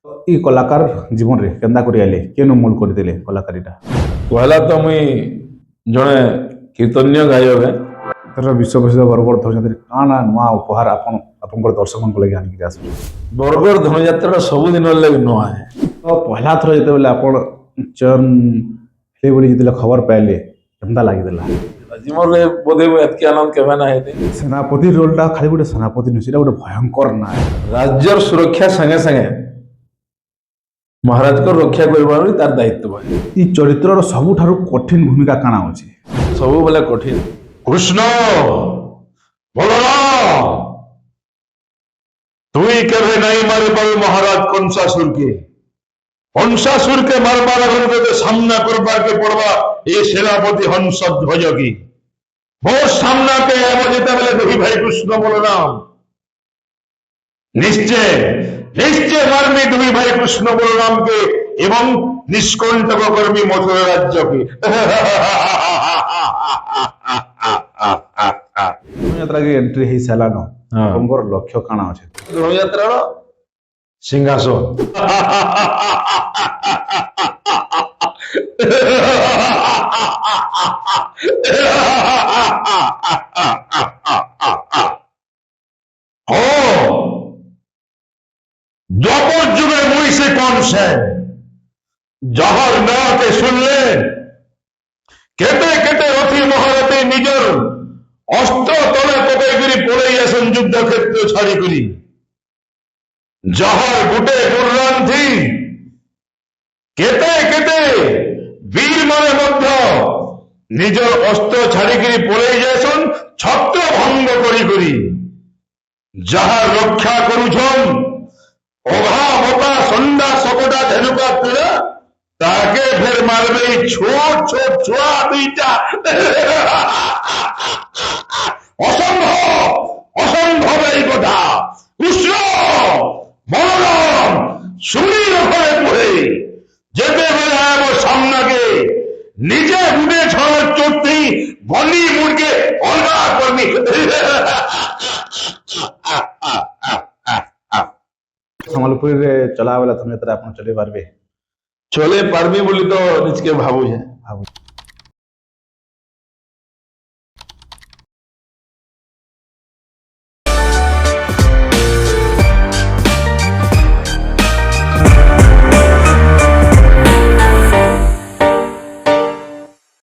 ଇ କଳାକାର ଜୀବନରେ କେନ୍ତା କରି ଆଇଲେ କେନୁ ମୂଳ କରିଦେଲେ କଳାକାରୀଟା ପହଲା ତ ମୁଇଁ ଜଣେ କୀର୍ତ୍ତନ୍ୟ ଗାୟକ ଏଥର ବିଶ୍ୱ ପ୍ରସିଦ୍ଧ ବରଗଡ଼ ଧନୁଯାତ୍ରୀ କାଣା ନୂଆ ଉପହାର ଆପଣଙ୍କର ଦର୍ଶକଙ୍କ ଲାଗି ଆଣିକି ଆସୁଛୁ ବରଗଡ଼ ଧନୁଯାତ୍ରାଟା ସବୁଦିନ ଲାଗି ନୂଆ ହେ ତ ପହିଲା ଥର ଯେତେବେଳେ ଆପଣ ଚୟନ ହେଲେ ବୋଲି ଯେତେବେଳେ ଖବର ପାଇଲେ କେନ୍ତା ଲାଗିଥିଲା ଜୀବନରେ ବୋଧେ ମୁଁ ଏତ୍କି ଆନନ୍ଦ କେବେ ନା ହେଇନି। ସେନାପତି ରୋଲଟା ଖାଲି ଗୋଟେ ସେନାପତି ନୁହେଁ ସେଇଟା ଗୋଟେ ଭୟଙ୍କର ନା ରାଜ୍ୟର ସୁରକ୍ଷା ସାଙ୍ଗେ ସାଙ୍ଗେ ମହାରାଜଙ୍କ ରକ୍ଷା କରିବାର ବି ତାର ଦାୟିତ୍ୱ ଭାଇ ଇ ଚରିତ୍ରର ସବୁଠାରୁ କଠିନ ଭୂମିକା କାଣା ଅଛି ସବୁବେଳେ କଠିନ। কৃষ্ণ বলরাম তুই কেবে নাই মারে পাবে মহারাজ কংসাসুরকে কংসাসুরকে মারবার এখন তোকে সামনা করবাকে পড়বা এই সেনাপতি হংসধ্বজকে মোর সামনাকে এমন যেতে বলে দেখি ভাই কৃষ্ণ বলরাম নিশ্চয় নিশ্চয় মারবি তুমি ভাই কৃষ্ণ বলরামকে এবং নিষ্কণ্টক কর্মী মথুরা রাজ্যকে ଧନୁଯାତ୍ରାକେ ଏଣ୍ଟ୍ରି ହେଇ ସାରିଲାନ ହଁ। ଆପଣଙ୍କର ଲକ୍ଷ୍ୟ କାଣା ଅଛି ଧନୁଯାତ୍ରାର ସିଂହାସନ দ্বাপর যুগে মহিষে কন সেন যাহার নাকে শুনলে কেটে কেটে অতি মহারথী নিজের অস্ত্র তলে পকাই করি পড়ে আসেন যুদ্ধক্ষেত্র ছাড়ি করি যাহার গুটে দুর্রান্থি কেটে কেটে বীর মানে মধ্য নিজের অস্ত্র ছাড়ি করি পড়ে যাইছন ছত্র ভঙ্গ করি করি যাহার রক্ষা করুছন অঘা মতা সন্ধ্যা সকটা ধেনুকা পীড়া তাকে ফের মারবে এই ছোট ছোট ছোয়া দুইটা অসম্ভব অসম্ভব এই কথা কৃষ্ণ বলরাম সুনীর ঘরে পড়ে যেতে বেড়ে আমার সামনাকে নিজে উঠে ছড়ার চড়তে বলি মুড়কে অলগা করবি ସମ୍ବଲପୁରୀରେ ଚଲା ବେଲା ଧନୁଯାତ୍ରା ଆପଣ ଚଲେଇ ପାରିବେ চলে পারবি বলি তো নিজকে ভাবুছে ଭାବୁଛି